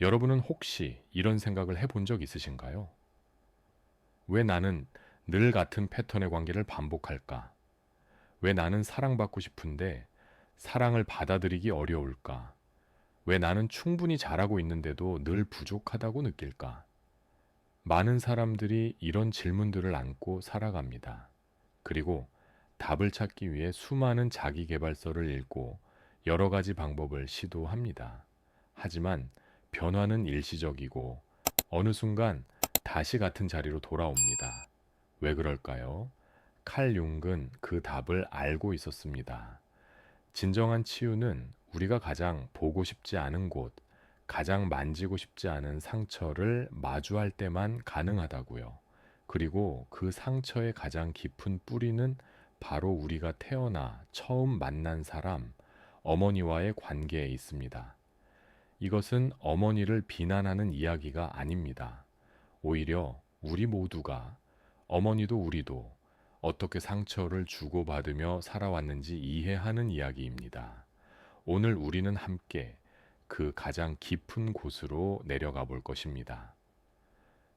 여러분은 혹시 이런 생각을 해본 적 있으신가요? 왜 나는 늘 같은 패턴의 관계를 반복할까? 왜 나는 사랑받고 싶은데 사랑을 받아들이기 어려울까? 왜 나는 충분히 잘하고 있는데도 늘 부족하다고 느낄까? 많은 사람들이 이런 질문들을 안고 살아갑니다. 그리고 답을 찾기 위해 수많은 자기계발서를 읽고 여러 가지 방법을 시도합니다. 하지만 변화는 일시적이고 어느 순간 다시 같은 자리로 돌아옵니다. 왜 그럴까요? 칼 융은 그 답을 알고 있었습니다. 진정한 치유는 우리가 가장 보고 싶지 않은 곳, 가장 만지고 싶지 않은 상처를 마주할 때만 가능하다고요. 그리고 그 상처의 가장 깊은 뿌리는 바로 우리가 태어나 처음 만난 사람, 어머니와의 관계에 있습니다. 이것은 어머니를 비난하는 이야기가 아닙니다. 오히려 우리 모두가, 어머니도 우리도 어떻게 상처를 주고받으며 살아왔는지 이해하는 이야기입니다. 오늘 우리는 함께 그 가장 깊은 곳으로 내려가 볼 것입니다.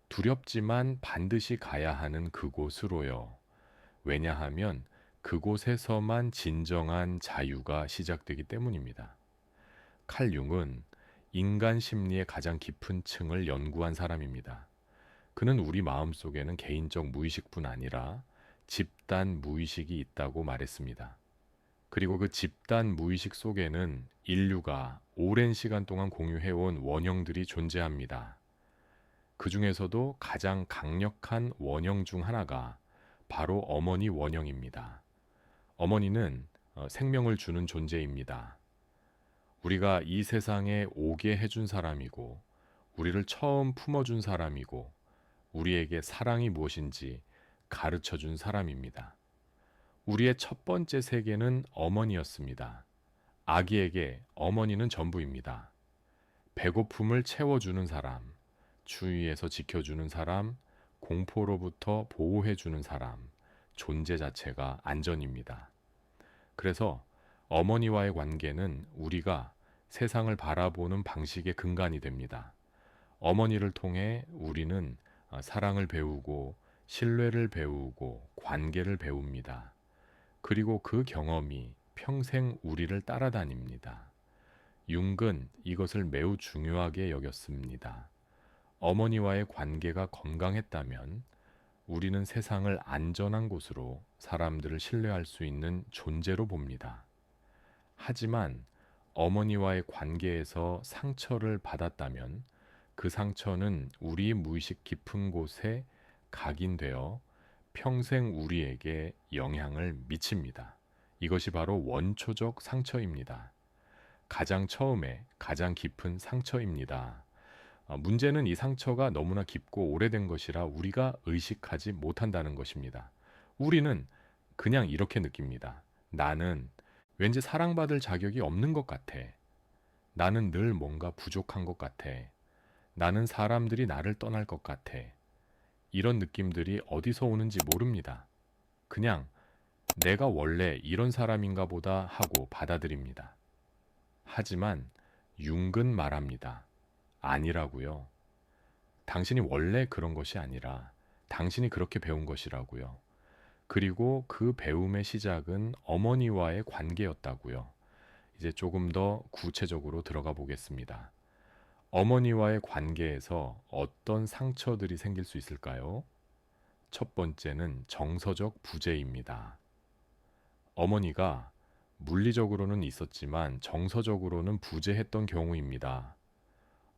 두렵지만 반드시 가야 하는 그곳으로요. 왜냐하면 그곳에서만 진정한 자유가 시작되기 때문입니다. 칼 융은 인간 심리의 가장 깊은 층을 연구한 사람입니다. 그는 우리 마음속에는 개인적 무의식뿐 아니라 집단 무의식이 있다고 말했습니다. 그리고 그 집단 무의식 속에는 인류가 오랜 시간 동안 공유해온 원형들이 존재합니다. 그 중에서도 가장 강력한 원형 중 하나가 바로 어머니 원형입니다. 어머니는 생명을 주는 존재입니다. 우리가 이 세상에 오게 해준 사람이고, 우리를 처음 품어준 사람이고, 우리에게 사랑이 무엇인지 가르쳐 준 사람입니다. 우리의 첫 번째 세계는 어머니였습니다. 아기에게 어머니는 전부입니다. 배고픔을 채워주는 사람, 주위에서 지켜주는 사람, 공포로부터 보호해주는 사람, 존재 자체가 안전입니다. 그래서 어머니와의 관계는 우리가 세상을 바라보는 방식의 근간이 됩니다. 어머니를 통해 우리는 사랑을 배우고 신뢰를 배우고 관계를 배웁니다. 그리고 그 경험이 평생 우리를 따라다닙니다. 융은 이것을 매우 중요하게 여겼습니다. 어머니와의 관계가 건강했다면 우리는 세상을 안전한 곳으로 사람들을 신뢰할 수 있는 존재로 봅니다. 하지만 어머니와의 관계에서 상처를 받았다면 그 상처는 우리 무의식 깊은 곳에 각인되어 평생 우리에게 영향을 미칩니다. 이것이 바로 원초적 상처입니다. 가장 처음에 가장 깊은 상처입니다. 문제는 이 상처가 너무나 깊고 오래된 것이라 우리가 의식하지 못한다는 것입니다. 우리는 그냥 이렇게 느낍니다. 나는 왠지 사랑받을 자격이 없는 것 같아. 나는 늘 뭔가 부족한 것 같아. 나는 사람들이 나를 떠날 것 같아. 이런 느낌들이 어디서 오는지 모릅니다. 그냥 내가 원래 이런 사람인가 보다 하고 받아들입니다. 하지만 융근 말합니다. 아니라고요. 당신이 원래 그런 것이 아니라 당신이 그렇게 배운 것이라고요. 그리고 그 배움의 시작은 어머니와의 관계였다고요. 이제 조금 더 구체적으로 들어가 보겠습니다. 어머니와의 관계에서 어떤 상처들이 생길 수 있을까요? 첫 번째는 정서적 부재입니다. 어머니가 물리적으로는 있었지만 정서적으로는 부재했던 경우입니다.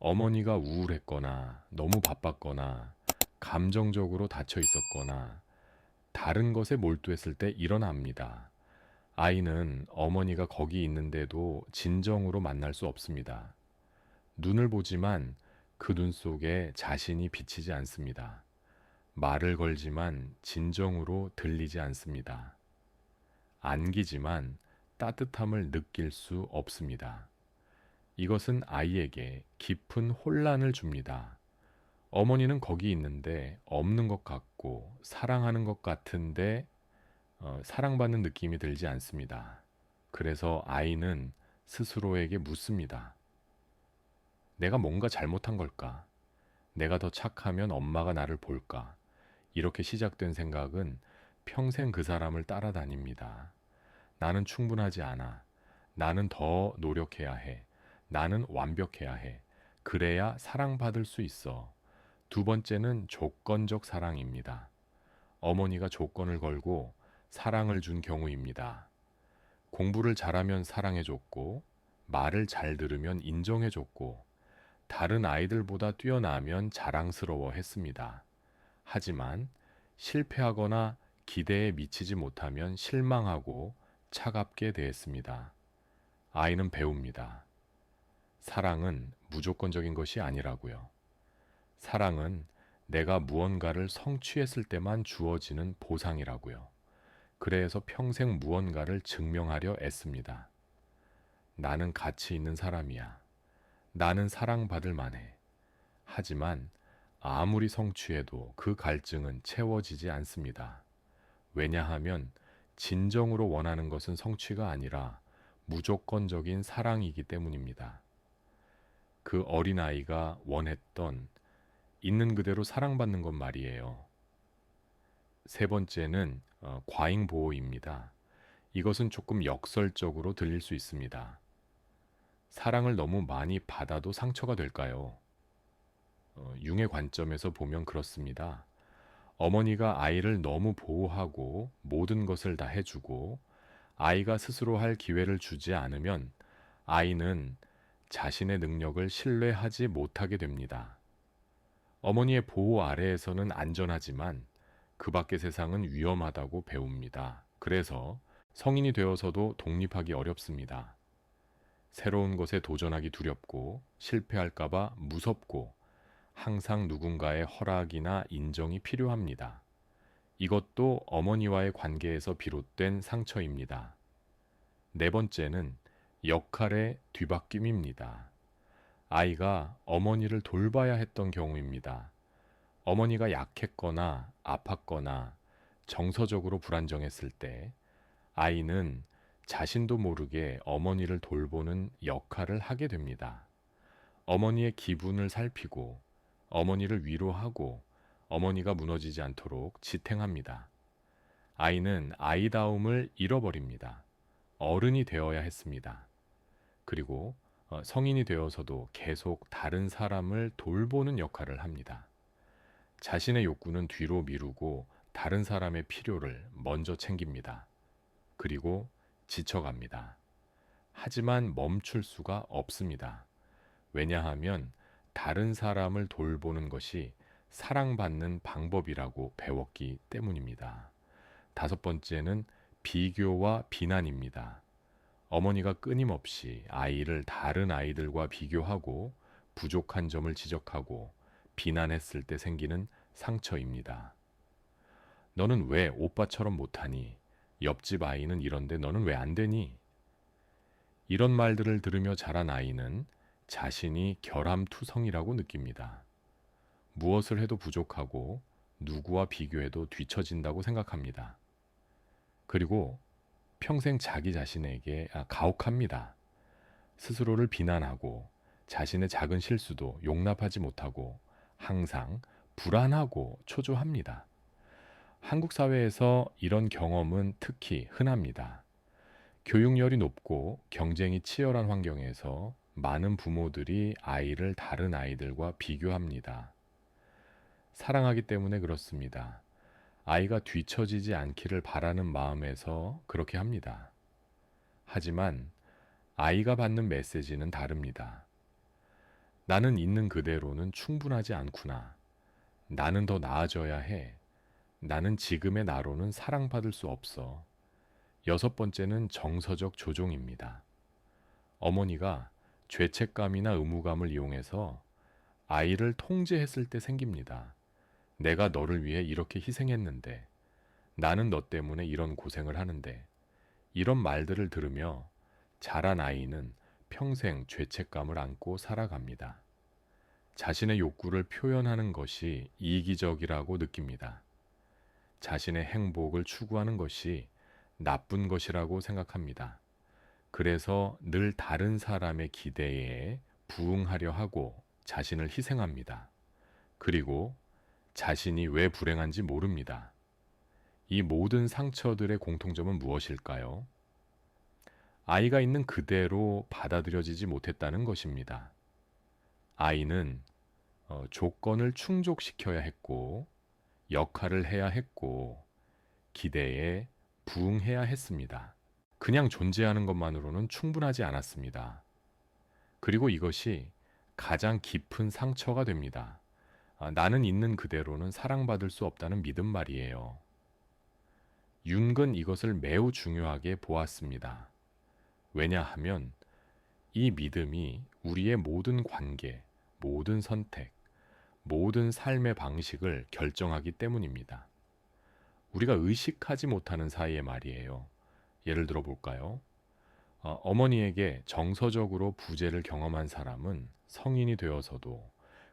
어머니가 우울했거나 너무 바빴거나 감정적으로 닫혀 있었거나 다른 것에 몰두했을 때 일어납니다. 아이는 어머니가 거기 있는데도 진정으로 만날 수 없습니다. 눈을 보지만 그 눈 속에 자신이 비치지 않습니다. 말을 걸지만 진정으로 들리지 않습니다. 안기지만 따뜻함을 느낄 수 없습니다. 이것은 아이에게 깊은 혼란을 줍니다. 어머니는 거기 있는데 없는 것 같고 사랑하는 것 같은데 사랑받는 느낌이 들지 않습니다. 그래서 아이는 스스로에게 묻습니다. 내가 뭔가 잘못한 걸까? 내가 더 착하면 엄마가 나를 볼까? 이렇게 시작된 생각은 평생 그 사람을 따라다닙니다. 나는 충분하지 않아. 나는 더 노력해야 해. 나는 완벽해야 해. 그래야 사랑받을 수 있어. 두 번째는 조건적 사랑입니다. 어머니가 조건을 걸고 사랑을 준 경우입니다. 공부를 잘하면 사랑해줬고, 말을 잘 들으면 인정해줬고, 다른 아이들보다 뛰어나면 자랑스러워 했습니다. 하지만 실패하거나 기대에 미치지 못하면 실망하고 차갑게 대했습니다. 아이는 배웁니다. 사랑은 무조건적인 것이 아니라고요. 사랑은 내가 무언가를 성취했을 때만 주어지는 보상이라고요. 그래서 평생 무언가를 증명하려 애씁니다. 나는 가치 있는 사람이야. 나는 사랑받을 만해. 하지만 아무리 성취해도 그 갈증은 채워지지 않습니다. 왜냐하면 진정으로 원하는 것은 성취가 아니라 무조건적인 사랑이기 때문입니다. 그 어린아이가 원했던 있는 그대로 사랑받는 것 말이에요. 세 번째는 과잉보호입니다. 이것은 조금 역설적으로 들릴 수 있습니다. 사랑을 너무 많이 받아도 상처가 될까요? 융의 관점에서 보면 그렇습니다. 어머니가 아이를 너무 보호하고 모든 것을 다 해주고 아이가 스스로 할 기회를 주지 않으면 아이는 자신의 능력을 신뢰하지 못하게 됩니다. 어머니의 보호 아래에서는 안전하지만 그 밖의 세상은 위험하다고 배웁니다. 그래서 성인이 되어서도 독립하기 어렵습니다. 새로운 것에 도전하기 두렵고 실패할까봐 무섭고 항상 누군가의 허락이나 인정이 필요합니다. 이것도 어머니와의 관계에서 비롯된 상처입니다. 네 번째는 역할의 뒤바뀜입니다. 아이가 어머니를 돌봐야 했던 경우입니다. 어머니가 약했거나 아팠거나 정서적으로 불안정했을 때 아이는 자신도 모르게 어머니를 돌보는 역할을 하게 됩니다. 어머니의 기분을 살피고 어머니를 위로하고 어머니가 무너지지 않도록 지탱합니다. 아이는 아이다움을 잃어버립니다. 어른이 되어야 했습니다. 그리고 성인이 되어서도 계속 다른 사람을 돌보는 역할을 합니다. 자신의 욕구는 뒤로 미루고 다른 사람의 필요를 먼저 챙깁니다. 그리고 지쳐갑니다. 하지만 멈출 수가 없습니다. 왜냐하면 다른 사람을 돌보는 것이 사랑받는 방법이라고 배웠기 때문입니다. 다섯 번째는 비교와 비난입니다. 어머니가 끊임없이 아이를 다른 아이들과 비교하고 부족한 점을 지적하고 비난했을 때 생기는 상처입니다. 너는 왜 오빠처럼 못하니? 옆집 아이는 이런데 너는 왜 안 되니? 이런 말들을 들으며 자란 아이는 자신이 결함투성이라고 느낍니다. 무엇을 해도 부족하고 누구와 비교해도 뒤처진다고 생각합니다. 그리고 평생 자기 자신에게 가혹합니다. 스스로를 비난하고 자신의 작은 실수도 용납하지 못하고 항상 불안하고 초조합니다. 한국 사회에서 이런 경험은 특히 흔합니다. 교육열이 높고 경쟁이 치열한 환경에서 많은 부모들이 아이를 다른 아이들과 비교합니다. 사랑하기 때문에 그렇습니다. 아이가 뒤처지지 않기를 바라는 마음에서 그렇게 합니다. 하지만 아이가 받는 메시지는 다릅니다. 나는 있는 그대로는 충분하지 않구나. 나는 더 나아져야 해. 나는 지금의 나로는 사랑받을 수 없어. 여섯 번째는 정서적 조종입니다. 어머니가 죄책감이나 의무감을 이용해서 아이를 통제했을 때 생깁니다. 내가 너를 위해 이렇게 희생했는데, 나는 너 때문에 이런 고생을 하는데, 이런 말들을 들으며 자란 아이는 평생 죄책감을 안고 살아갑니다. 자신의 욕구를 표현하는 것이 이기적이라고 느낍니다. 자신의 행복을 추구하는 것이 나쁜 것이라고 생각합니다. 그래서 늘 다른 사람의 기대에 부응하려 하고 자신을 희생합니다. 그리고 자신이 왜 불행한지 모릅니다. 이 모든 상처들의 공통점은 무엇일까요? 아이가 있는 그대로 받아들여지지 못했다는 것입니다. 아이는 조건을 충족시켜야 했고, 역할을 해야 했고, 기대에 부응해야 했습니다. 그냥 존재하는 것만으로는 충분하지 않았습니다. 그리고 이것이 가장 깊은 상처가 됩니다. 나는 있는 그대로는 사랑받을 수 없다는 믿음 말이에요. 융은 이것을 매우 중요하게 보았습니다. 왜냐하면 이 믿음이 우리의 모든 관계, 모든 선택, 모든 삶의 방식을 결정하기 때문입니다. 우리가 의식하지 못하는 사이에 말이에요. 예를 들어 볼까요? 어머니에게 정서적으로 부재를 경험한 사람은 성인이 되어서도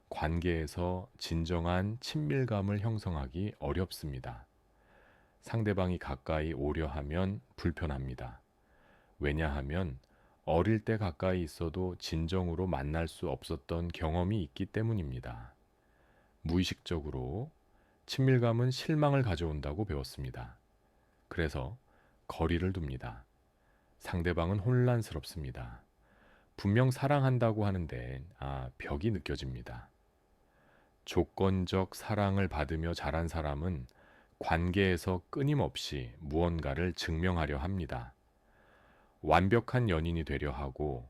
관계에서 진정한 친밀감을 형성하기 어렵습니다. 상대방이 가까이 오려 하면 불편합니다. 왜냐하면 어릴 때 가까이 있어도 진정으로 만날 수 없었던 경험이 있기 때문입니다. 무의식적으로 친밀감은 실망을 가져온다고 배웠습니다. 그래서 거리를 둡니다. 상대방은 혼란스럽습니다. 분명 사랑한다고 하는데 벽이 느껴집니다. 조건적 사랑을 받으며 자란 사람은 관계에서 끊임없이 무언가를 증명하려 합니다. 완벽한 연인이 되려 하고,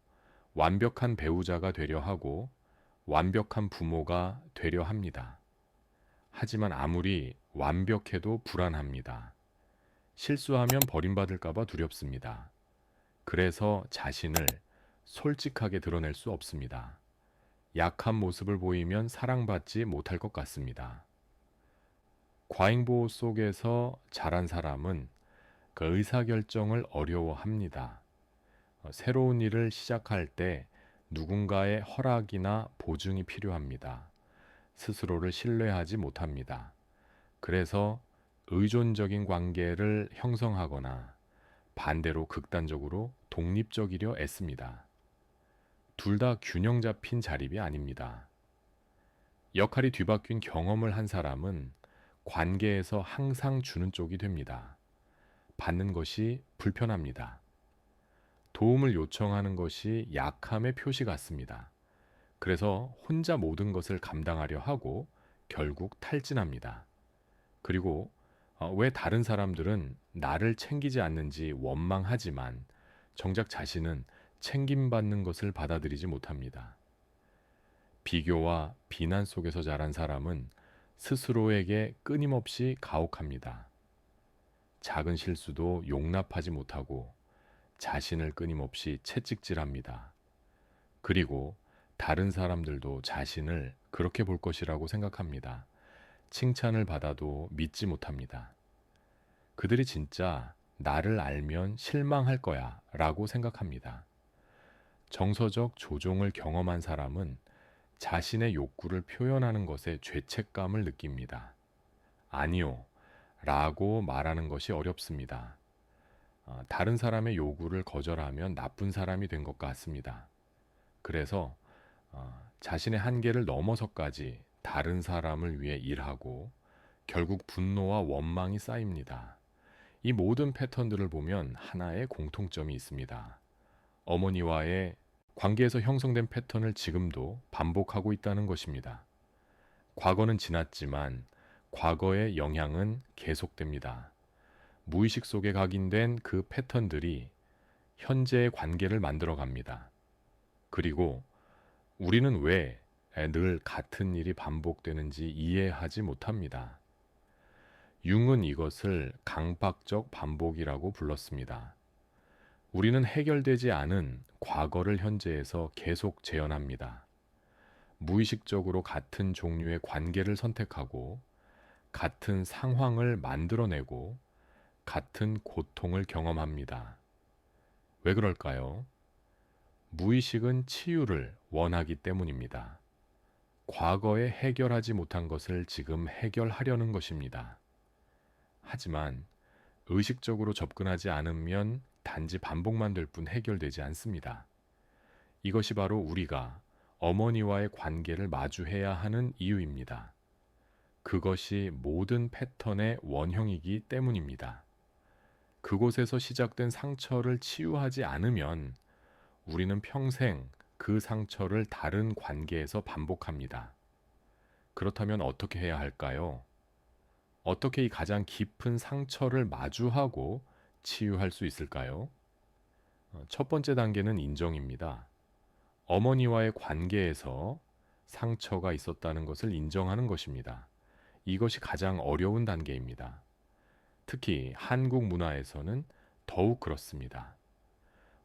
완벽한 배우자가 되려 하고, 완벽한 부모가 되려 합니다. 하지만 아무리 완벽해도 불안합니다. 실수하면 버림받을까봐 두렵습니다. 그래서 자신을 솔직하게 드러낼 수 없습니다. 약한 모습을 보이면 사랑받지 못할 것 같습니다. 과잉보호 속에서 자란 사람은 그 의사결정을 어려워합니다. 새로운 일을 시작할 때 누군가의 허락이나 보증이 필요합니다. 스스로를 신뢰하지 못합니다. 그래서 의존적인 관계를 형성하거나 반대로 극단적으로 독립적이려 애씁니다. 둘 다 균형 잡힌 자립이 아닙니다. 역할이 뒤바뀐 경험을 한 사람은 관계에서 항상 주는 쪽이 됩니다. 받는 것이 불편합니다. 도움을 요청하는 것이 약함의 표시 같습니다. 그래서 혼자 모든 것을 감당하려 하고 결국 탈진합니다. 그리고 왜 다른 사람들은 나를 챙기지 않는지 원망하지만 정작 자신은 챙김받는 것을 받아들이지 못합니다. 비교와 비난 속에서 자란 사람은 스스로에게 끊임없이 가혹합니다. 작은 실수도 용납하지 못하고 자신을 끊임없이 채찍질합니다. 그리고 다른 사람들도 자신을 그렇게 볼 것이라고 생각합니다. 칭찬을 받아도 믿지 못합니다. 그들이 진짜 나를 알면 실망할 거야 라고 생각합니다. 정서적 조종을 경험한 사람은 자신의 욕구를 표현하는 것에 죄책감을 느낍니다. 아니요 라고 말하는 것이 어렵습니다. 다른 사람의 요구를 거절하면 나쁜 사람이 된 것 같습니다. 그래서 자신의 한계를 넘어서까지 다른 사람을 위해 일하고 결국 분노와 원망이 쌓입니다. 이 모든 패턴들을 보면 하나의 공통점이 있습니다. 어머니와의 관계에서 형성된 패턴을 지금도 반복하고 있다는 것입니다. 과거는 지났지만 과거의 영향은 계속됩니다. 무의식 속에 각인된 그 패턴들이 현재의 관계를 만들어 갑니다. 그리고 우리는 왜 늘 같은 일이 반복되는지 이해하지 못합니다. 융은 이것을 강박적 반복이라고 불렀습니다. 우리는 해결되지 않은 과거를 현재에서 계속 재현합니다. 무의식적으로 같은 종류의 관계를 선택하고 같은 상황을 만들어내고 같은 고통을 경험합니다. 왜 그럴까요? 무의식은 치유를 원하기 때문입니다. 과거에 해결하지 못한 것을 지금 해결하려는 것입니다. 하지만 의식적으로 접근하지 않으면 단지 반복만 될 뿐 해결되지 않습니다. 이것이 바로 우리가 어머니와의 관계를 마주해야 하는 이유입니다. 그것이 모든 패턴의 원형이기 때문입니다. 그곳에서 시작된 상처를 치유하지 않으면 우리는 평생 그 상처를 다른 관계에서 반복합니다. 그렇다면 어떻게 해야 할까요? 어떻게 이 가장 깊은 상처를 마주하고 치유할 수 있을까요? 첫 번째 단계는 인정입니다. 어머니와의 관계에서 상처가 있었다는 것을 인정하는 것입니다. 이것이 가장 어려운 단계입니다. 특히 한국 문화에서는 더욱 그렇습니다.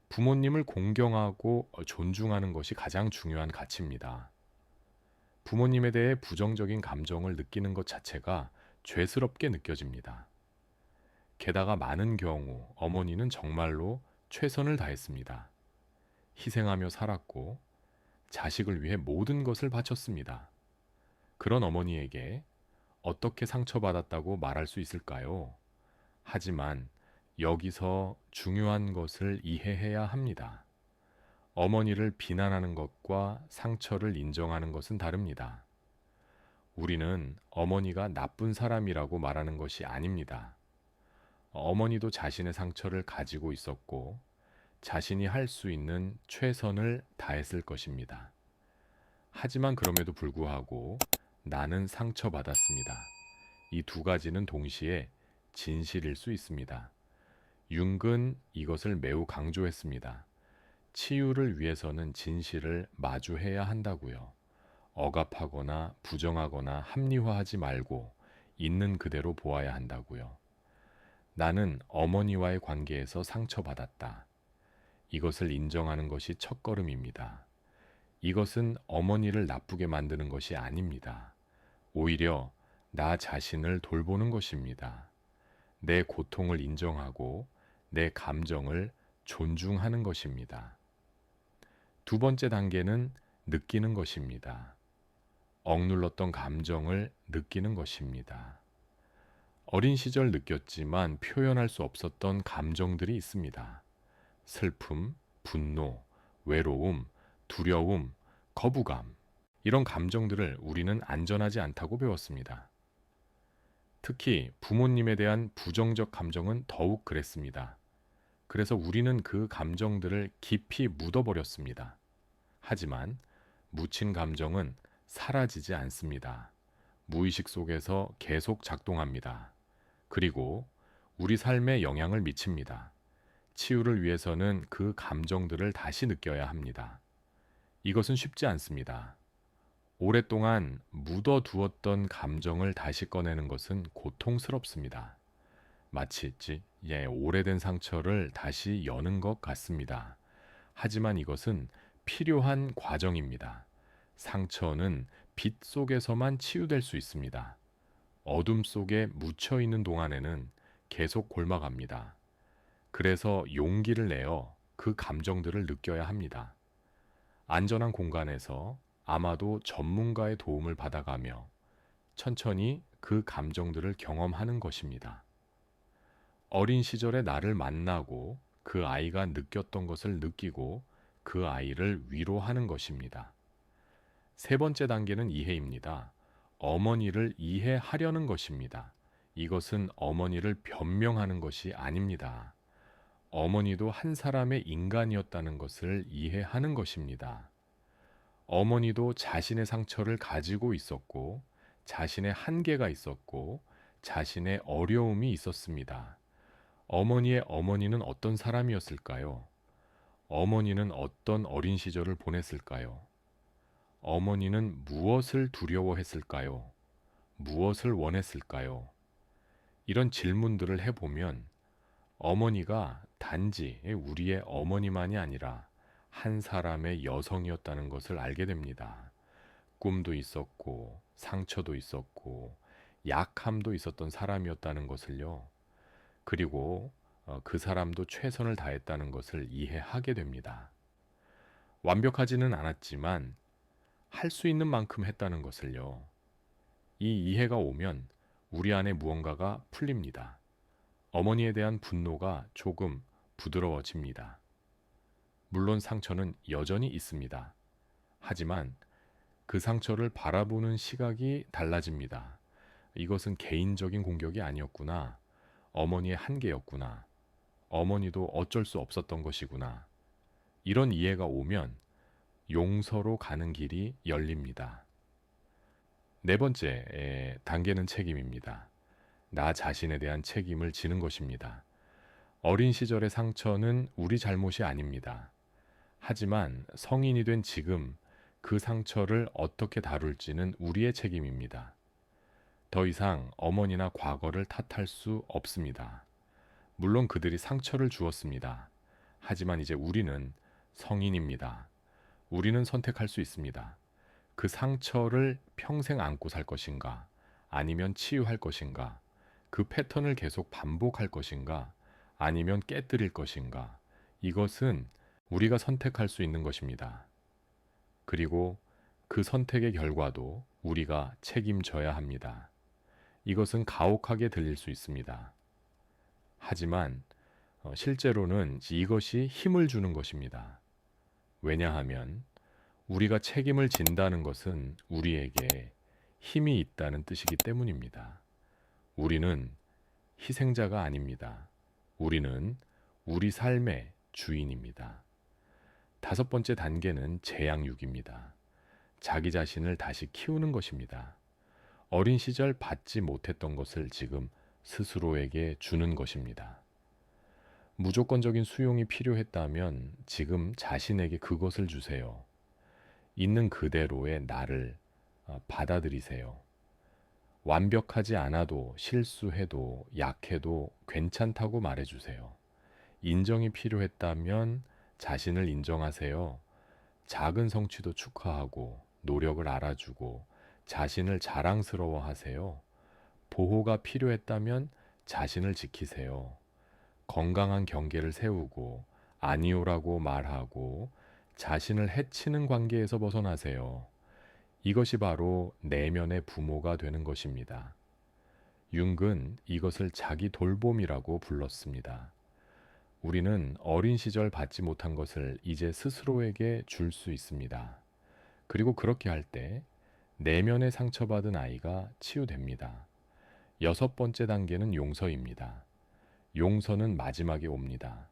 부모님을 공경하고 존중하는 것이 가장 중요한 가치입니다. 부모님에 대해 부정적인 감정을 느끼는 것 자체가 죄스럽게 느껴집니다. 게다가 많은 경우 어머니는 정말로 최선을 다했습니다. 희생하며 살았고 자식을 위해 모든 것을 바쳤습니다. 그런 어머니에게 어떻게 상처받았다고 말할 수 있을까요? 하지만 여기서 중요한 것을 이해해야 합니다. 어머니를 비난하는 것과 상처를 인정하는 것은 다릅니다. 우리는 어머니가 나쁜 사람이라고 말하는 것이 아닙니다. 어머니도 자신의 상처를 가지고 있었고 자신이 할 수 있는 최선을 다했을 것입니다. 하지만 그럼에도 불구하고 나는 상처받았습니다. 이 두 가지는 동시에 진실일 수 있습니다. 융은 이것을 매우 강조했습니다. 치유를 위해서는 진실을 마주해야 한다고요. 억압하거나 부정하거나 합리화하지 말고 있는 그대로 보아야 한다고요. 나는 어머니와의 관계에서 상처받았다. 이것을 인정하는 것이 첫걸음입니다. 이것은 어머니를 나쁘게 만드는 것이 아닙니다. 오히려 나 자신을 돌보는 것입니다. 내 고통을 인정하고 내 감정을 존중하는 것입니다. 두 번째 단계는 느끼는 것입니다. 억눌렀던 감정을 느끼는 것입니다. 어린 시절 느꼈지만 표현할 수 없었던 감정들이 있습니다. 슬픔, 분노, 외로움, 두려움, 거부감. 이런 감정들을 우리는 안전하지 않다고 배웠습니다. 특히 부모님에 대한 부정적 감정은 더욱 그랬습니다. 그래서 우리는 그 감정들을 깊이 묻어버렸습니다. 하지만 묻힌 감정은 사라지지 않습니다. 무의식 속에서 계속 작동합니다. 그리고 우리 삶에 영향을 미칩니다. 치유를 위해서는 그 감정들을 다시 느껴야 합니다. 이것은 쉽지 않습니다. 오랫동안 묻어두었던 감정을 다시 꺼내는 것은 고통스럽습니다. 마치 오래된 상처를 다시 여는 것 같습니다. 하지만 이것은 필요한 과정입니다. 상처는 빛 속에서만 치유될 수 있습니다. 어둠 속에 묻혀 있는 동안에는 계속 골마갑니다. 그래서 용기를 내어 그 감정들을 느껴야 합니다. 안전한 공간에서 아마도 전문가의 도움을 받아가며 천천히 그 감정들을 경험하는 것입니다. 어린 시절의 나를 만나고 그 아이가 느꼈던 것을 느끼고 그 아이를 위로하는 것입니다. 세 번째 단계는 이해입니다. 어머니를 이해하려는 것입니다. 이것은 어머니를 변명하는 것이 아닙니다. 어머니도 한 사람의 인간이었다는 것을 이해하는 것입니다. 어머니도 자신의 상처를 가지고 있었고, 자신의 한계가 있었고, 자신의 어려움이 있었습니다. 어머니의 어머니는 어떤 사람이었을까요? 어머니는 어떤 어린 시절을 보냈을까요? 어머니는 무엇을 두려워했을까요? 무엇을 원했을까요? 이런 질문들을 해보면 어머니가 단지 우리의 어머니만이 아니라 한 사람의 여성이었다는 것을 알게 됩니다. 꿈도 있었고 상처도 있었고 약함도 있었던 사람이었다는 것을요. 그리고 그 사람도 최선을 다했다는 것을 이해하게 됩니다. 완벽하지는 않았지만 할 수 있는 만큼 했다는 것을요. 이 이해가 오면 우리 안에 무언가가 풀립니다. 어머니에 대한 분노가 조금 부드러워집니다. 물론 상처는 여전히 있습니다. 하지만 그 상처를 바라보는 시각이 달라집니다. 이것은 개인적인 공격이 아니었구나. 어머니의 한계였구나. 어머니도 어쩔 수 없었던 것이구나. 이런 이해가 오면 용서로 가는 길이 열립니다. 네 번째 단계는 책임입니다. 나 자신에 대한 책임을 지는 것입니다. 어린 시절의 상처는 우리 잘못이 아닙니다. 하지만 성인이 된 지금 그 상처를 어떻게 다룰지는 우리의 책임입니다. 더 이상 어머니나 과거를 탓할 수 없습니다. 물론 그들이 상처를 주었습니다. 하지만 이제 우리는 성인입니다. 우리는 선택할 수 있습니다. 그 상처를 평생 안고 살 것인가, 아니면 치유할 것인가, 그 패턴을 계속 반복할 것인가, 아니면 깨뜨릴 것인가, 이것은 우리가 선택할 수 있는 것입니다. 그리고 그 선택의 결과도 우리가 책임져야 합니다. 이것은 가혹하게 들릴 수 있습니다. 하지만 실제로는 이것이 힘을 주는 것입니다. 왜냐하면 우리가 책임을 진다는 것은 우리에게 힘이 있다는 뜻이기 때문입니다. 우리는 희생자가 아닙니다. 우리는 우리 삶의 주인입니다. 다섯 번째 단계는 재양육입니다. 자기 자신을 다시 키우는 것입니다. 어린 시절 받지 못했던 것을 지금 스스로에게 주는 것입니다. 무조건적인 수용이 필요했다면 지금 자신에게 그것을 주세요. 있는 그대로의 나를 받아들이세요. 완벽하지 않아도 실수해도 약해도 괜찮다고 말해주세요. 인정이 필요했다면 자신을 인정하세요. 작은 성취도 축하하고 노력을 알아주고 자신을 자랑스러워하세요. 보호가 필요했다면 자신을 지키세요. 건강한 경계를 세우고 아니오라고 말하고 자신을 해치는 관계에서 벗어나세요. 이것이 바로 내면의 부모가 되는 것입니다. 융은 이것을 자기 돌봄이라고 불렀습니다. 우리는 어린 시절 받지 못한 것을 이제 스스로에게 줄 수 있습니다. 그리고 그렇게 할 때 내면의 상처받은 아이가 치유됩니다. 여섯 번째 단계는 용서입니다. 용서는 마지막에 옵니다.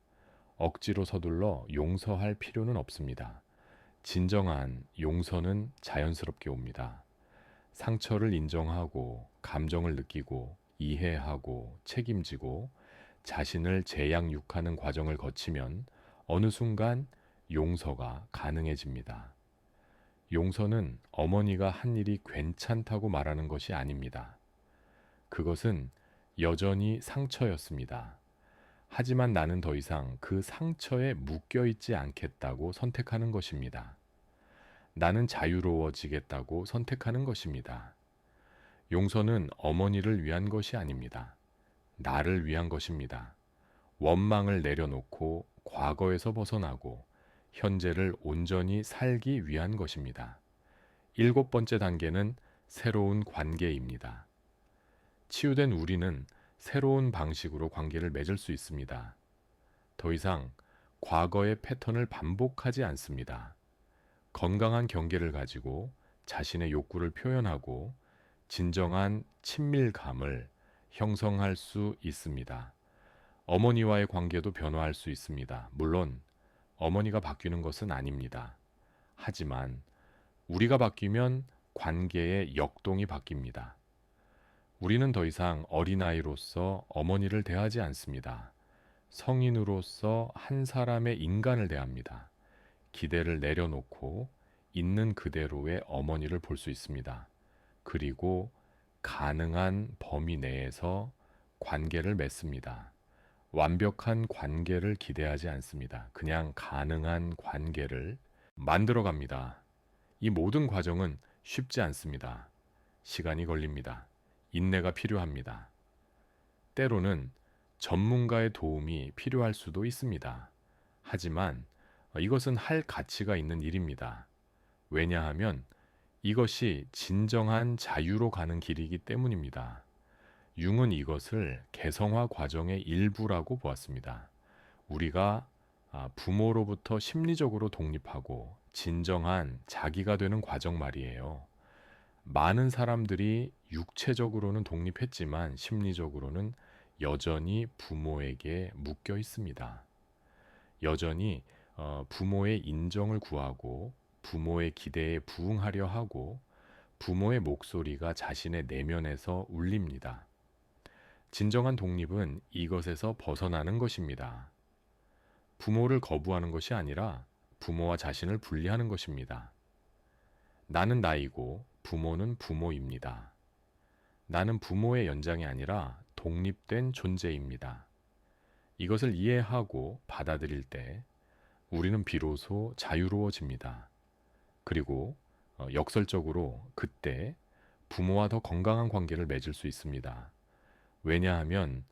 억지로 서둘러 용서할 필요는 없습니다. 진정한 용서는 자연스럽게 옵니다. 상처를 인정하고 감정을 느끼고 이해하고 책임지고 자신을 재양육하는 과정을 거치면 어느 순간 용서가 가능해집니다. 용서는 어머니가 한 일이 괜찮다고 말하는 것이 아닙니다. 그것은 여전히 상처였습니다. 하지만 나는 더 이상 그 상처에 묶여있지 않겠다고 선택하는 것입니다. 나는 자유로워지겠다고 선택하는 것입니다. 용서는 어머니를 위한 것이 아닙니다. 나를 위한 것입니다. 원망을 내려놓고 과거에서 벗어나고 현재를 온전히 살기 위한 것입니다. 일곱 번째 단계는 새로운 관계입니다. 치유된 우리는 새로운 방식으로 관계를 맺을 수 있습니다. 더 이상 과거의 패턴을 반복하지 않습니다. 건강한 경계를 가지고 자신의 욕구를 표현하고 진정한 친밀감을 형성할 수 있습니다. 어머니와의 관계도 변화할 수 있습니다. 물론 어머니가 바뀌는 것은 아닙니다. 하지만 우리가 바뀌면 관계의 역동이 바뀝니다. 우리는 더 이상 어린아이로서 어머니를 대하지 않습니다. 성인으로서 한 사람의 인간을 대합니다. 기대를 내려놓고 있는 그대로의 어머니를 볼 수 있습니다. 그리고 가능한 범위 내에서 관계를 맺습니다. 완벽한 관계를 기대하지 않습니다. 그냥 가능한 관계를 만들어 갑니다. 이 모든 과정은 쉽지 않습니다. 시간이 걸립니다. 인내가 필요합니다. 때로는 전문가의 도움이 필요할 수도 있습니다. 하지만 이것은 할 가치가 있는 일입니다. 왜냐하면 이것이 진정한 자유로 가는 길이기 때문입니다. 융은 이것을 개성화 과정의 일부라고 보았습니다. 우리가 부모로부터 심리적으로 독립하고 진정한 자기가 되는 과정 말이에요. 많은 사람들이 육체적으로는 독립했지만 심리적으로는 여전히 부모에게 묶여 있습니다. 여전히 부모의 인정을 구하고 부모의 기대에 부응하려 하고 부모의 목소리가 자신의 내면에서 울립니다. 진정한 독립은 이것에서 벗어나는 것입니다. 부모를 거부하는 것이 아니라 부모와 자신을 분리하는 것입니다. 나는 나이고 부모는 부모입니다. 나는 부모의 연장이 아니라 독립된 존재입니다. 이것을 이해하고 받아들일 때 우리는 비로소 자유로워집니다. 그리고 역설적으로 그때 부모와 더 건강한 관계를 맺을 수 있습니다. 왜냐하면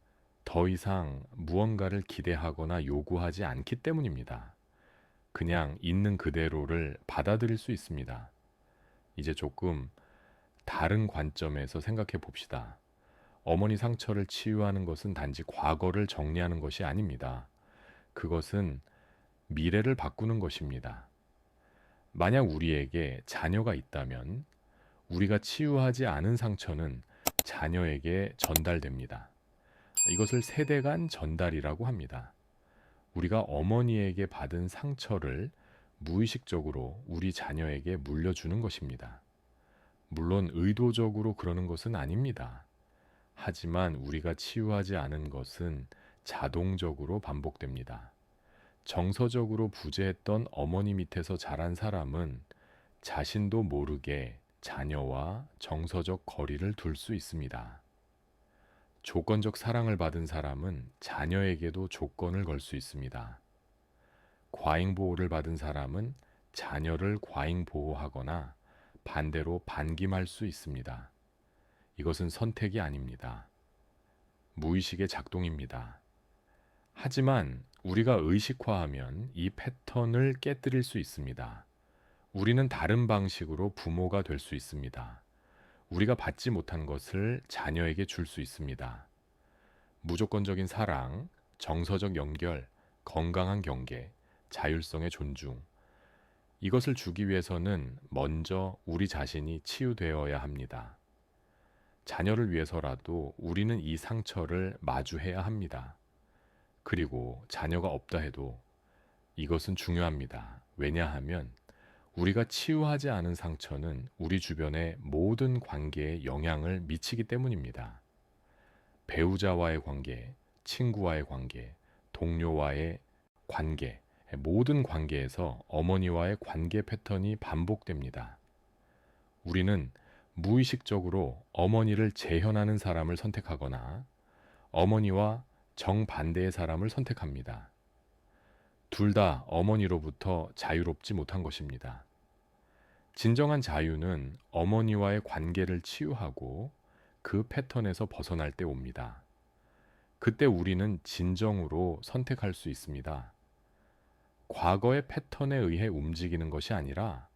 더 이상 무언가를 기대하거나 요구하지 않기 때문입니다. 그냥 있는 그대로를 받아들일 수 있습니다. 이제 조금 다른 관점에서 생각해 봅시다. 어머니 상처를 치유하는 것은 단지 과거를 정리하는 것이 아닙니다. 그것은 미래를 바꾸는 것입니다. 만약 우리에게 자녀가 있다면 우리가 치유하지 않은 상처는 자녀에게 전달됩니다. 이것을 세대 간 전달이라고 합니다. 우리가 어머니에게 받은 상처를 무의식적으로 우리 자녀에게 물려주는 것입니다. 물론 의도적으로 그러는 것은 아닙니다. 하지만 우리가 치유하지 않은 것은 자동적으로 반복됩니다. 정서적으로 부재했던 어머니 밑에서 자란 사람은 자신도 모르게 자녀와 정서적 거리를 둘 수 있습니다. 조건적 사랑을 받은 사람은 자녀에게도 조건을 걸 수 있습니다. 과잉 보호를 받은 사람은 자녀를 과잉 보호하거나 반대로 반김할 수 있습니다. 이것은 선택이 아닙니다. 무의식의 작동입니다. 하지만 우리가 의식화하면 이 패턴을 깨뜨릴 수 있습니다. 우리는 다른 방식으로 부모가 될 수 있습니다. 우리가 받지 못한 것을 자녀에게 줄 수 있습니다. 무조건적인 사랑, 정서적 연결, 건강한 경계, 자율성의 존중. 이것을 주기 위해서는 먼저 우리 자신이 치유되어야 합니다. 자녀를 위해서라도 우리는 이 상처를 마주해야 합니다. 그리고 자녀가 없다 해도 이것은 중요합니다. 왜냐하면 우리가 치유하지 않은 상처는 우리 주변의 모든 관계에 영향을 미치기 때문입니다. 배우자와의 관계, 친구와의 관계, 동료와의 관계, 모든 관계에서 어머니와의 관계 패턴이 반복됩니다. 우리는 무의식적으로 어머니를 재현하는 사람을 선택하거나 어머니와 정반대의 사람을 선택합니다. 둘 다 어머니로부터 자유롭지 못한 것입니다. 진정한 자유는 어머니와의 관계를 치유하고 그 패턴에서 벗어날 때 옵니다. 그때 우리는 진정으로 선택할 수 있습니다. 과거의 패턴에 의해 움직이는 것이 아니라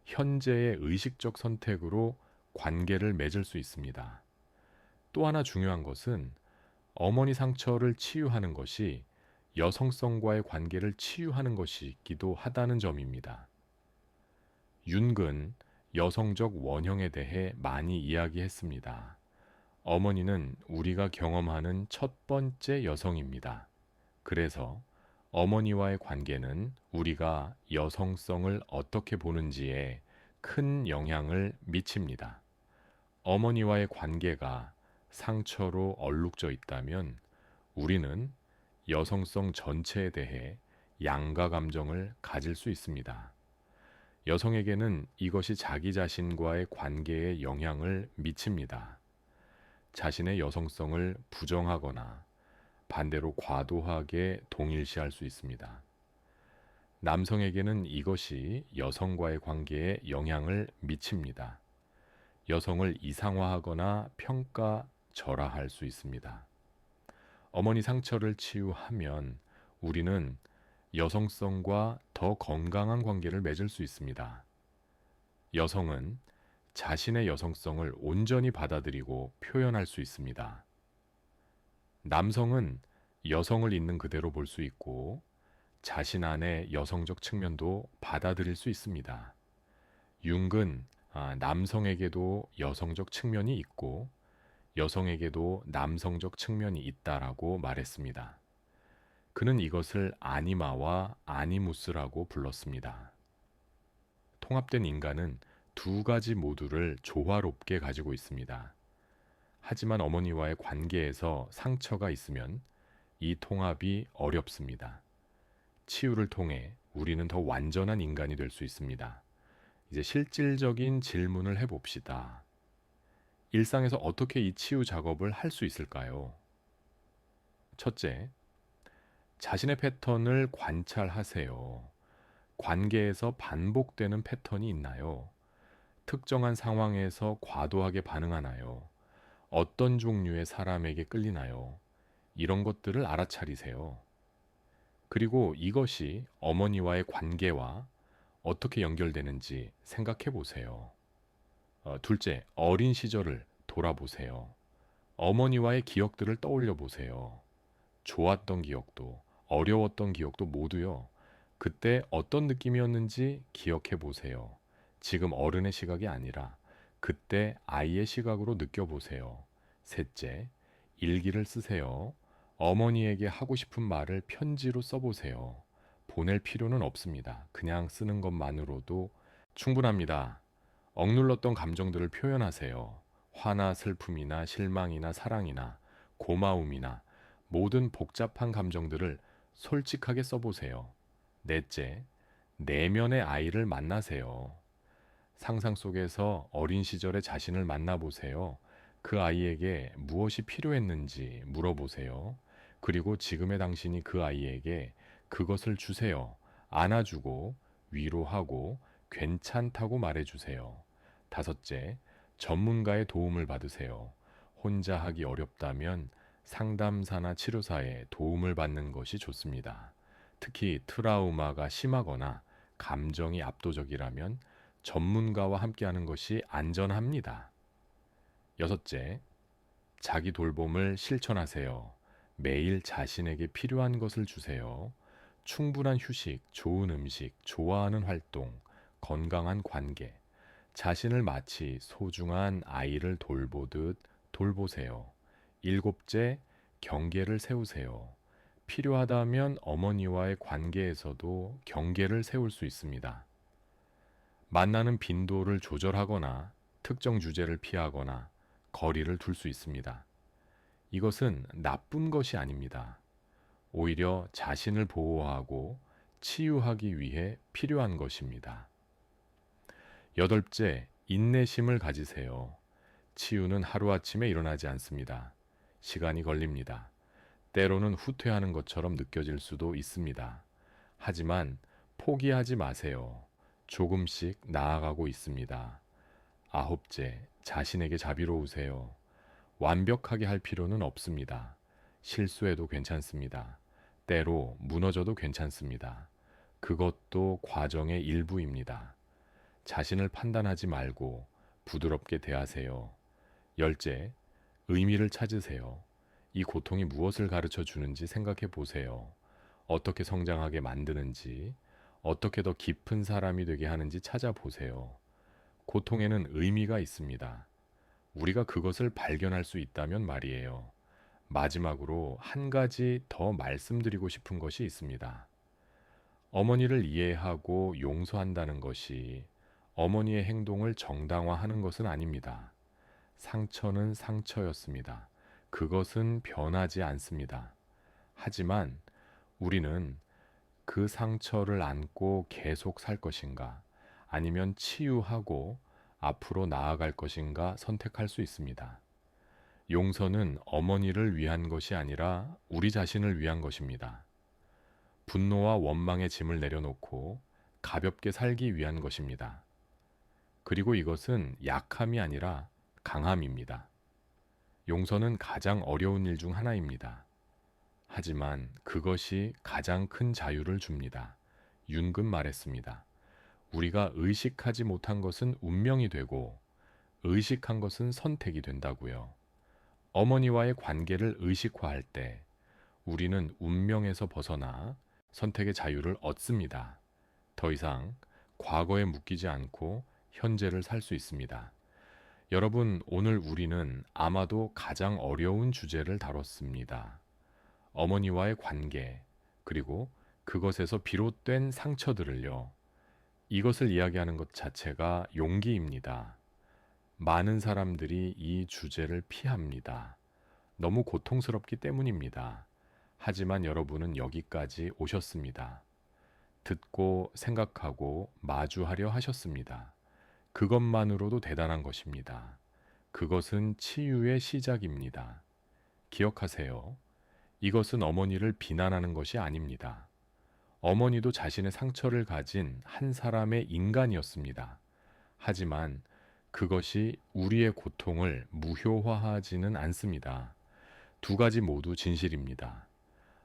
현재의 의식적 선택으로 관계를 맺을 수 있습니다. 또 하나 중요한 것은 어머니 상처를 치유하는 것이 여성성과의 관계를 치유하는 것이기도 하다는 점입니다. 윤근 여성적 원형에 대해 많이 이야기했습니다. 어머니는 우리가 경험하는 첫 번째 여성입니다. 그래서 어머니와의 관계는 우리가 여성성을 어떻게 보는지에 큰 영향을 미칩니다. 어머니와의 관계가 상처로 얼룩져 있다면 우리는 여성성 전체에 대해 양가 감정을 가질 수 있습니다. 여성에게는 이것이 자기 자신과의 관계에 영향을 미칩니다. 자신의 여성성을 부정하거나 반대로 과도하게 동일시할 수 있습니다. 남성에게는 이것이 여성과의 관계에 영향을 미칩니다. 여성을 이상화하거나 평가절하할 수 있습니다. 어머니 상처를 치유하면 우리는 여성성과 더 건강한 관계를 맺을 수 있습니다. 여성은 자신의 여성성을 온전히 받아들이고 표현할 수 있습니다. 남성은 여성을 있는 그대로 볼 수 있고 자신 안의 여성적 측면도 받아들일 수 있습니다. 융은 남성에게도 여성적 측면이 있고 여성에게도 남성적 측면이 있다라고 말했습니다. 그는 이것을 아니마와 아니무스라고 불렀습니다. 통합된 인간은 두 가지 모두를 조화롭게 가지고 있습니다. 하지만 어머니와의 관계에서 상처가 있으면 이 통합이 어렵습니다. 치유를 통해 우리는 더 완전한 인간이 될 수 있습니다. 이제 실질적인 질문을 해봅시다. 일상에서 어떻게 이 치유 작업을 할 수 있을까요? 첫째, 자신의 패턴을 관찰하세요. 관계에서 반복되는 패턴이 있나요? 특정한 상황에서 과도하게 반응하나요? 어떤 종류의 사람에게 끌리나요? 이런 것들을 알아차리세요. 그리고 이것이 어머니와의 관계와 어떻게 연결되는지 생각해 보세요. 둘째, 어린 시절을 돌아보세요. 어머니와의 기억들을 떠올려 보세요. 좋았던 기억도, 어려웠던 기억도 모두요. 그때 어떤 느낌이었는지 기억해 보세요. 지금 어른의 시각이 아니라 그때 아이의 시각으로 느껴보세요. 셋째, 일기를 쓰세요. 어머니에게 하고 싶은 말을 편지로 써보세요. 보낼 필요는 없습니다. 그냥 쓰는 것만으로도 충분합니다. 억눌렀던 감정들을 표현하세요. 화나 슬픔이나 실망이나 사랑이나 고마움이나 모든 복잡한 감정들을 솔직하게 써보세요. 넷째, 내면의 아이를 만나세요. 상상 속에서 어린 시절의 자신을 만나보세요. 그 아이에게 무엇이 필요했는지 물어보세요. 그리고 지금의 당신이 그 아이에게 그것을 주세요. 안아주고 위로하고 괜찮다고 말해주세요. 다섯째, 전문가의 도움을 받으세요. 혼자 하기 어렵다면 상담사나 치료사의 도움을 받는 것이 좋습니다. 특히 트라우마가 심하거나 감정이 압도적이라면 전문가와 함께하는 것이 안전합니다. 여섯째, 자기 돌봄을 실천하세요. 매일 자신에게 필요한 것을 주세요. 충분한 휴식, 좋은 음식, 좋아하는 활동, 건강한 관계, 자신을 마치 소중한 아이를 돌보듯 돌보세요. 일곱째, 경계를 세우세요. 필요하다면 어머니와의 관계에서도 경계를 세울 수 있습니다. 만나는 빈도를 조절하거나 특정 주제를 피하거나 거리를 둘 수 있습니다. 이것은 나쁜 것이 아닙니다. 오히려 자신을 보호하고 치유하기 위해 필요한 것입니다. 여덟째, 인내심을 가지세요. 치유는 하루아침에 일어나지 않습니다. 시간이 걸립니다. 때로는 후퇴하는 것처럼 느껴질 수도 있습니다. 하지만 포기하지 마세요. 조금씩 나아가고 있습니다. 아홉째, 자신에게 자비로우세요. 완벽하게 할 필요는 없습니다. 실수해도 괜찮습니다. 때로 무너져도 괜찮습니다. 그것도 과정의 일부입니다. 자신을 판단하지 말고 부드럽게 대하세요. 열째, 의미를 찾으세요. 이 고통이 무엇을 가르쳐 주는지 생각해 보세요. 어떻게 성장하게 만드는지, 어떻게 더 깊은 사람이 되게 하는지 찾아보세요. 고통에는 의미가 있습니다. 우리가 그것을 발견할 수 있다면 말이에요. 마지막으로 한 가지 더 말씀드리고 싶은 것이 있습니다. 어머니를 이해하고 용서한다는 것이 어머니의 행동을 정당화하는 것은 아닙니다. 상처는 상처였습니다. 그것은 변하지 않습니다. 하지만 우리는 그 상처를 안고 계속 살 것인가, 아니면 치유하고 앞으로 나아갈 것인가 선택할 수 있습니다. 용서는 어머니를 위한 것이 아니라 우리 자신을 위한 것입니다. 분노와 원망의 짐을 내려놓고 가볍게 살기 위한 것입니다. 그리고 이것은 약함이 아니라 강함입니다. 용서는 가장 어려운 일 중 하나입니다. 하지만 그것이 가장 큰 자유를 줍니다. 윤금 말했습니다. 우리가 의식하지 못한 것은 운명이 되고 의식한 것은 선택이 된다고요. 어머니와의 관계를 의식화할 때 우리는 운명에서 벗어나 선택의 자유를 얻습니다. 더 이상 과거에 묶이지 않고 현재를 살 수 있습니다. 여러분, 오늘 우리는 아마도 가장 어려운 주제를 다뤘습니다. 어머니와의 관계, 그리고 그것에서 비롯된 상처들을요. 이것을 이야기하는 것 자체가 용기입니다. 많은 사람들이 이 주제를 피합니다. 너무 고통스럽기 때문입니다. 하지만 여러분은 여기까지 오셨습니다. 듣고 생각하고 마주하려 하셨습니다. 그것만으로도 대단한 것입니다. 그것은 치유의 시작입니다. 기억하세요. 이것은 어머니를 비난하는 것이 아닙니다. 어머니도 자신의 상처를 가진 한 사람의 인간이었습니다. 하지만 그것이 우리의 고통을 무효화하지는 않습니다. 두 가지 모두 진실입니다.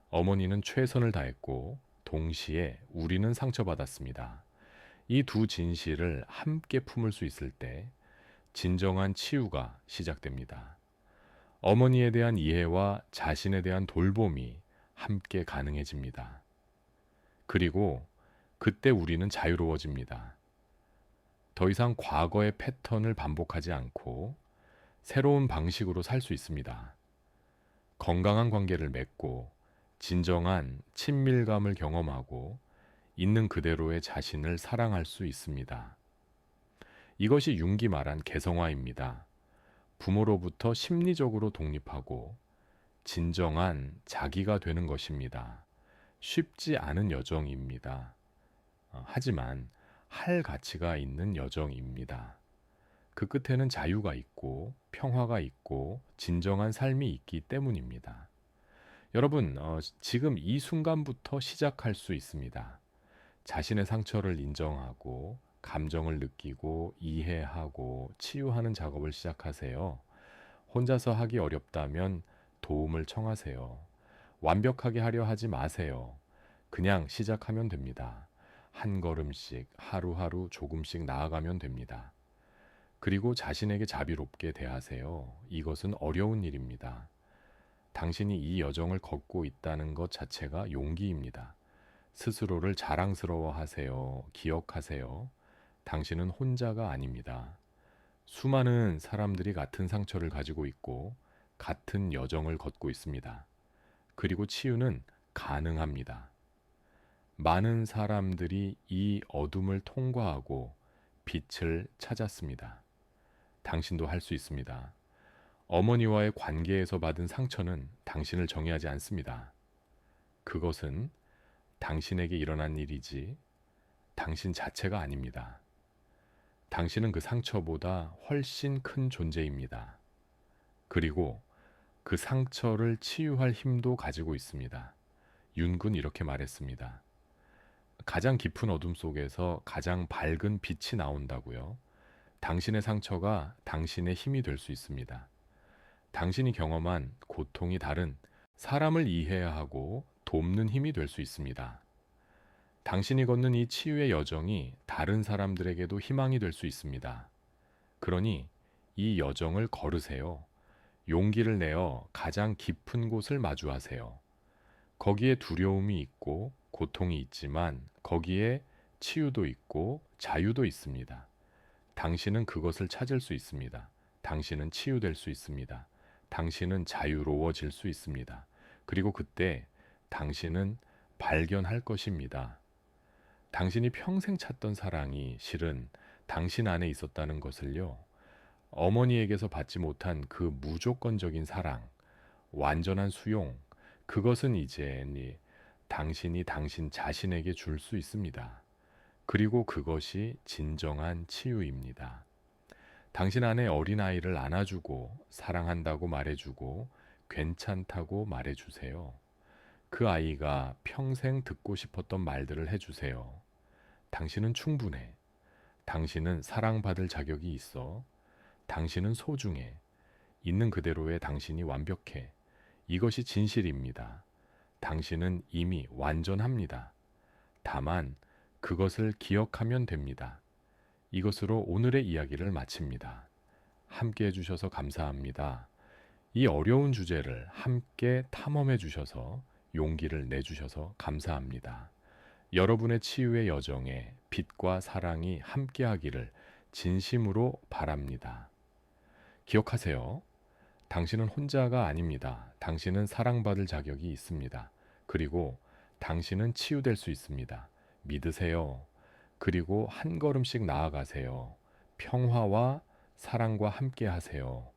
어머니는 최선을 다했고 동시에 우리는 상처받았습니다. 이 두 진실을 함께 품을 수 있을 때 진정한 치유가 시작됩니다. 어머니에 대한 이해와 자신에 대한 돌봄이 함께 가능해집니다. 그리고 그때 우리는 자유로워집니다. 더 이상 과거의 패턴을 반복하지 않고 새로운 방식으로 살 수 있습니다. 건강한 관계를 맺고 진정한 친밀감을 경험하고 있는 그대로의 자신을 사랑할 수 있습니다. 이것이 융기 말한 개성화입니다. 부모로부터 심리적으로 독립하고 진정한 자기가 되는 것입니다. 쉽지 않은 여정입니다. 하지만 할 가치가 있는 여정입니다. 그 끝에는 자유가 있고 평화가 있고 진정한 삶이 있기 때문입니다. 여러분, 지금 이 순간부터 시작할 수 있습니다. 자신의 상처를 인정하고 감정을 느끼고 이해하고 치유하는 작업을 시작하세요. 혼자서 하기 어렵다면 도움을 청하세요. 완벽하게 하려 하지 마세요. 그냥 시작하면 됩니다. 한 걸음씩 하루하루 조금씩 나아가면 됩니다. 그리고 자신에게 자비롭게 대하세요. 이것은 어려운 일입니다. 당신이 이 여정을 걷고 있다는 것 자체가 용기입니다. 스스로를 자랑스러워하세요. 기억하세요. 당신은 혼자가 아닙니다. 수많은 사람들이 같은 상처를 가지고 있고 같은 여정을 걷고 있습니다. 그리고 치유는 가능합니다. 많은 사람들이 이 어둠을 통과하고 빛을 찾았습니다. 당신도 할 수 있습니다. 어머니와의 관계에서 받은 상처는 당신을 정의하지 않습니다. 그것은 당신에게 일어난 일이지 당신 자체가 아닙니다. 당신은 그 상처보다 훨씬 큰 존재입니다. 그리고 그 상처를 치유할 힘도 가지고 있습니다. 윤군 이렇게 말했습니다. 가장 깊은 어둠 속에서 가장 밝은 빛이 나온다고요. 당신의 상처가 당신의 힘이 될 수 있습니다. 당신이 경험한 고통이 다른 사람을 이해해야 하고 돕는 힘이 될 수 있습니다. 당신이 걷는 이 치유의 여정이 다른 사람들에게도 희망이 될 수 있습니다. 그러니 이 여정을 걸으세요. 용기를 내어 가장 깊은 곳을 마주하세요. 거기에 두려움이 있고 고통이 있지만 거기에 치유도 있고 자유도 있습니다. 당신은 그것을 찾을 수 있습니다. 당신은 치유될 수 있습니다. 당신은 자유로워질 수 있습니다. 그리고 그때 당신은 발견할 것입니다. 당신이 평생 찾던 사랑이 실은 당신 안에 있었다는 것을요. 어머니에게서 받지 못한 그 무조건적인 사랑, 완전한 수용, 그것은 이제 당신이 당신 자신에게 줄 수 있습니다. 그리고 그것이 진정한 치유입니다. 당신 안에 어린아이를 안아주고 사랑한다고 말해주고 괜찮다고 말해주세요. 그 아이가 평생 듣고 싶었던 말들을 해주세요. 당신은 충분해. 당신은 사랑받을 자격이 있어. 당신은 소중해. 있는 그대로의 당신이 완벽해. 이것이 진실입니다. 당신은 이미 완전합니다. 다만 그것을 기억하면 됩니다. 이것으로 오늘의 이야기를 마칩니다. 함께 해주셔서 감사합니다. 이 어려운 주제를 함께 탐험해 주셔서 용기를 내주셔서 감사합니다. 여러분의 치유의 여정에 빛과 사랑이 함께하기를 진심으로 바랍니다. 기억하세요. 당신은 혼자가 아닙니다. 당신은 사랑받을 자격이 있습니다. 그리고 당신은 치유될 수 있습니다. 믿으세요. 그리고 한 걸음씩 나아가세요. 평화와 사랑과 함께 하세요.